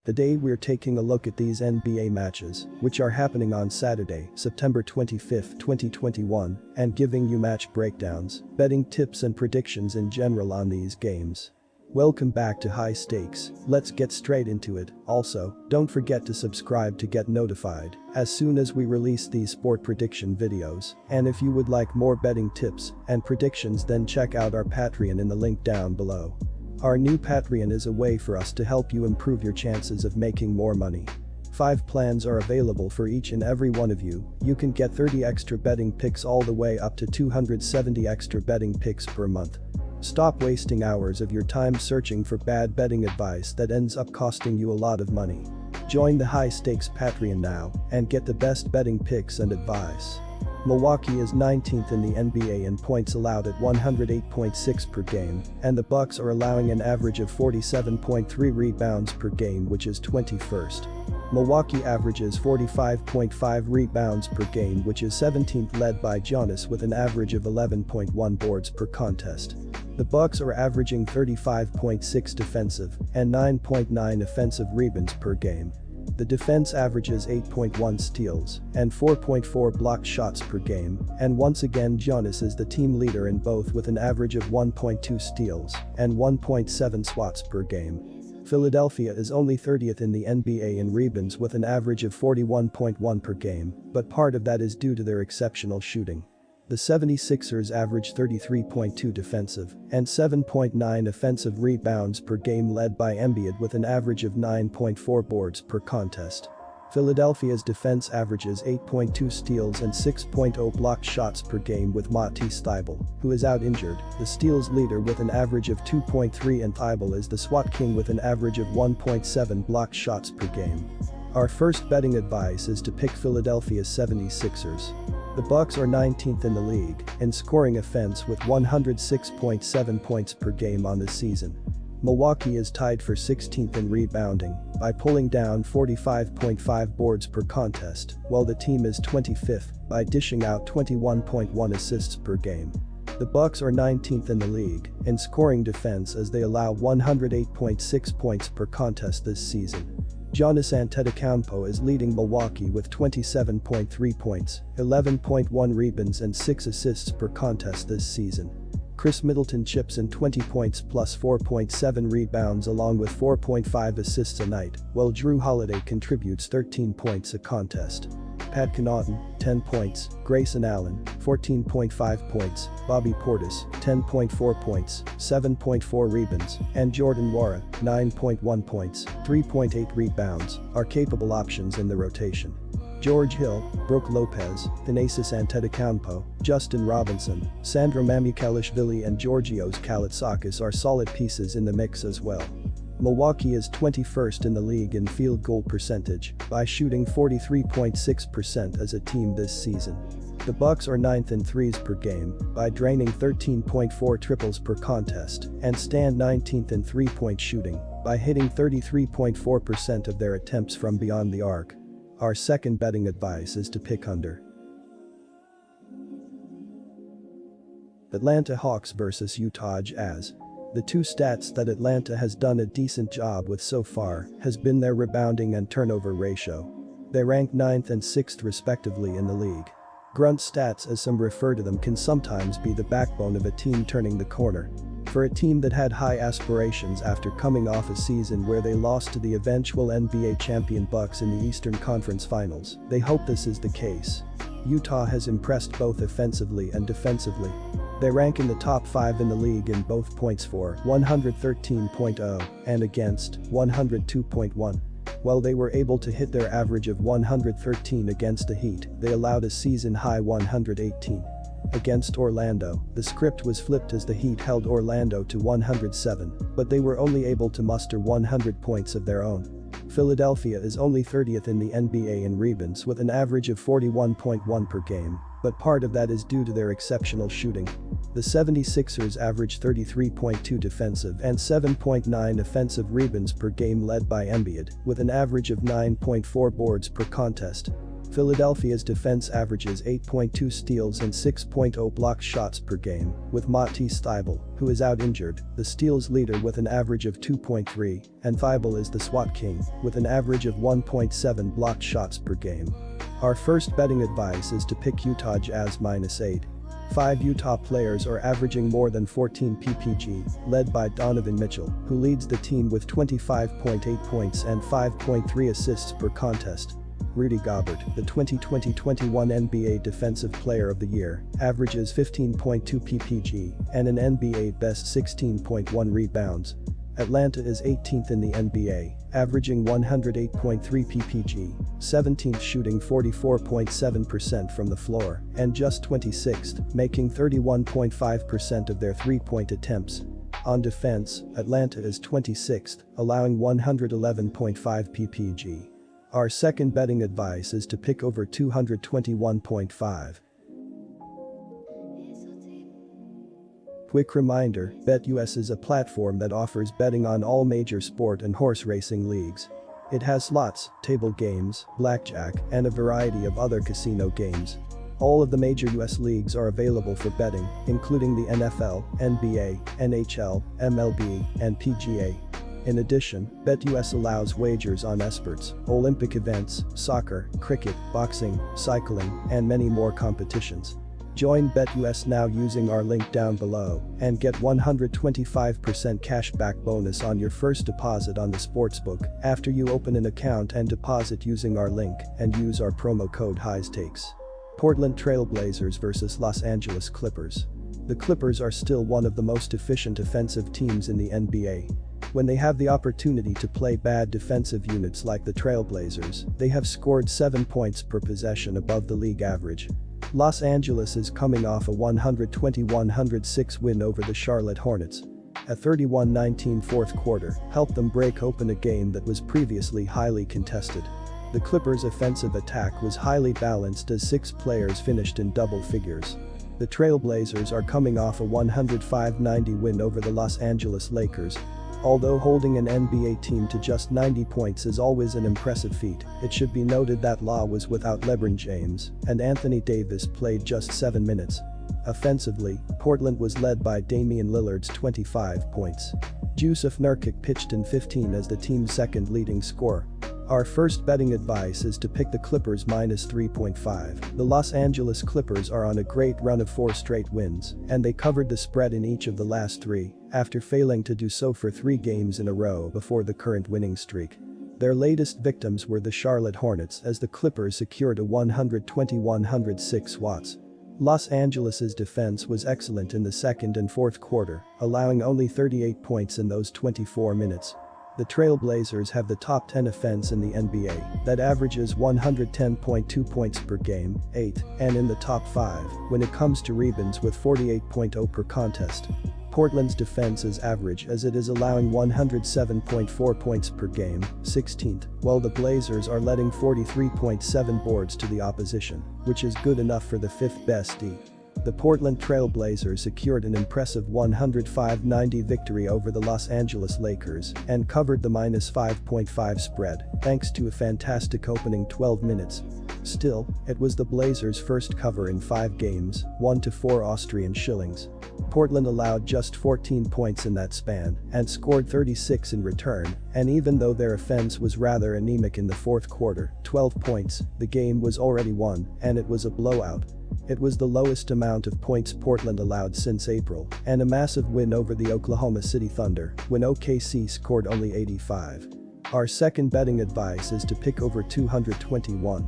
Today we're taking a look at these NBA matches, which are happening on Saturday, September 25, 2021, and giving you match breakdowns, betting tips and predictions in general on these games. Welcome back to High Stakes, let's get straight into it. Also, don't forget to subscribe to get notified as soon as we release these sport prediction videos, and if you would like more betting tips and predictions, then check out our Patreon in the link down below. Our new Patreon is a way for us to help you improve your chances of making more money. 5 plans are available for each and every one of you. You can get 30 extra betting picks all the way up to 270 extra betting picks per month. Stop wasting hours of your time searching for bad betting advice that ends up costing you a lot of money. Join the High Stakes Patreon now and get the best betting picks and advice. Milwaukee is 19th in the NBA in points allowed at 108.6 per game, and the Bucks are allowing an average of 47.3 rebounds per game, which is 21st. Milwaukee averages 45.5 rebounds per game, which is 17th, led by Giannis with an average of 11.1 boards per contest. The Bucks are averaging 35.6 defensive and 9.9 offensive rebounds per game. The defense averages 8.1 steals and 4.4 blocked shots per game, and once again Giannis is the team leader in both with an average of 1.2 steals and 1.7 swats per game. Philadelphia is only 30th in the NBA in rebounds with an average of 41.1 per game, but part of that is due to their exceptional shooting. The 76ers average 33.2 defensive and 7.9 offensive rebounds per game, led by Embiid with an average of 9.4 boards per contest. Philadelphia's defense averages 8.2 steals and 6.0 blocked shots per game, with Matisse Thybulle, who is out injured, the steals leader with an average of 2.3, and Thybulle is the SWAT king with an average of 1.7 blocked shots per game. Our first betting advice is to pick Philadelphia's 76ers. The Bucks are 19th in the league in scoring offense with 106.7 points per game on the season. Milwaukee is tied for 16th in rebounding by pulling down 45.5 boards per contest, while the team is 25th by dishing out 21.1 assists per game. The Bucks are 19th in the league in scoring defense as they allow 108.6 points per contest this season. Giannis Antetokounmpo is leading Milwaukee with 27.3 points, 11.1 rebounds and 6 assists per contest this season. Chris Middleton chips in 20 points plus 4.7 rebounds along with 4.5 assists a night, while Jrue Holiday contributes 13 points a contest. Pat Connaughton, 10 points, Grayson Allen, 14.5 points, Bobby Portis, 10.4 points, 7.4 rebounds, and Jordan Nwora, 9.1 points, 3.8 rebounds, are capable options in the rotation. George Hill, Brook Lopez, Thanasis Antetokounmpo, Justin Robinson, Sandro Mamukelashvili and Georgios Kalitsakis are solid pieces in the mix as well. Milwaukee is 21st in the league in field goal percentage by shooting 43.6% as a team this season. The Bucks are 9th in threes per game by draining 13.4 triples per contest and stand 19th in three-point shooting by hitting 33.4% of their attempts from beyond the arc. Our second betting advice is to pick under. Atlanta Hawks vs Utah Jazz. The two stats that Atlanta has done a decent job with so far has been their rebounding and turnover ratio. They rank 9th and 6th respectively in the league. Grunt stats, as some refer to them, can sometimes be the backbone of a team turning the corner. For a team that had high aspirations after coming off a season where they lost to the eventual NBA champion Bucks in the Eastern Conference Finals, they hope this is the case. Utah has impressed both offensively and defensively. They rank in the top 5 in the league in both points for 113.0 and against 102.1. While they were able to hit their average of 113 against the Heat, they allowed a season-high 118. Against Orlando, the script was flipped as the Heat held Orlando to 107, but they were only able to muster 100 points of their own. Philadelphia is only 30th in the NBA in rebounds with an average of 41.1 per game, but part of that is due to their exceptional shooting. The 76ers average 33.2 defensive and 7.9 offensive rebounds per game, led by Embiid with an average of 9.4 boards per contest. Philadelphia's defense averages 8.2 steals and 6.0 block shots per game, with Matisse Thybulle, who is out injured, the steals leader with an average of 2.3, and Thybulle is the SWAT king, with an average of 1.7 blocked shots per game. Our first betting advice is to pick Utah Jazz -8. 5 Utah players are averaging more than 14 ppg, led by Donovan Mitchell, who leads the team with 25.8 points and 5.3 assists per contest. Rudy Gobert, the 2020-21 NBA Defensive Player of the Year, averages 15.2 ppg and an NBA best 16.1 rebounds. Atlanta is 18th in the NBA, averaging 108.3 ppg, 17th shooting 44.7% from the floor, and just 26th, making 31.5% of their three-point attempts. On defense, Atlanta is 26th, allowing 111.5 ppg. Our second betting advice is to pick over 221.5. Quick reminder, BetUS is a platform that offers betting on all major sport and horse racing leagues. It has slots, table games, blackjack, and a variety of other casino games. All of the major US leagues are available for betting, including the NFL, NBA, NHL, MLB, and PGA. In addition, BetUS allows wagers on esports, Olympic events, soccer, cricket, boxing, cycling, and many more competitions. Join BetUS now using our link down below and get 125% cashback bonus on your first deposit on the sportsbook after you open an account and deposit using our link and use our promo code HIGHSTAKES. Portland Trail Blazers vs Los Angeles Clippers. The Clippers are still one of the most efficient offensive teams in the NBA. When they have the opportunity to play bad defensive units like the Trailblazers, they have scored 7 points per possession above the league average. Los Angeles is coming off a 120-106 win over the Charlotte Hornets. A 31-19 fourth quarter helped them break open a game that was previously highly contested. The Clippers' offensive attack was highly balanced as 6 players finished in double figures. The Trailblazers are coming off a 105-90 win over the Los Angeles Lakers. Although holding an NBA team to just 90 points is always an impressive feat, it should be noted that Law was without LeBron James, and Anthony Davis played just 7 minutes. Offensively, Portland was led by Damian Lillard's 25 points. Jusuf Nurkic pitched in 15 as the team's second leading scorer. Our first betting advice is to pick the Clippers -3.5. The Los Angeles Clippers are on a great run of 4 straight wins, and they covered the spread in each of the last 3, after failing to do so for 3 games in a row before the current winning streak. Their latest victims were the Charlotte Hornets as the Clippers secured a 120-106 watts. Los Angeles' defense was excellent in the second and fourth quarter, allowing only 38 points in those 24 minutes. The Trailblazers have the top 10 offense in the NBA that averages 110.2 points per game, 8, and in the top 5 when it comes to rebounds with 48.0 per contest. Portland's defense is average as it is allowing 107.4 points per game, 16th, while the Blazers are letting 43.7 boards to the opposition, which is good enough for the 5th best D. The Portland Trail Blazers secured an impressive 105-90 victory over the Los Angeles Lakers and covered the -5.5 spread thanks to a fantastic opening 12 minutes. Still, it was the Blazers' first cover in 5 games, 1-4 Austrian shillings. Portland allowed just 14 points in that span and scored 36 in return, and even though their offense was rather anemic in the fourth quarter, 12 points, the game was already won, and it was a blowout. It was the lowest amount of points Portland allowed since April, and a massive win over the Oklahoma City Thunder when OKC scored only 85. Our second betting advice is to pick over 221.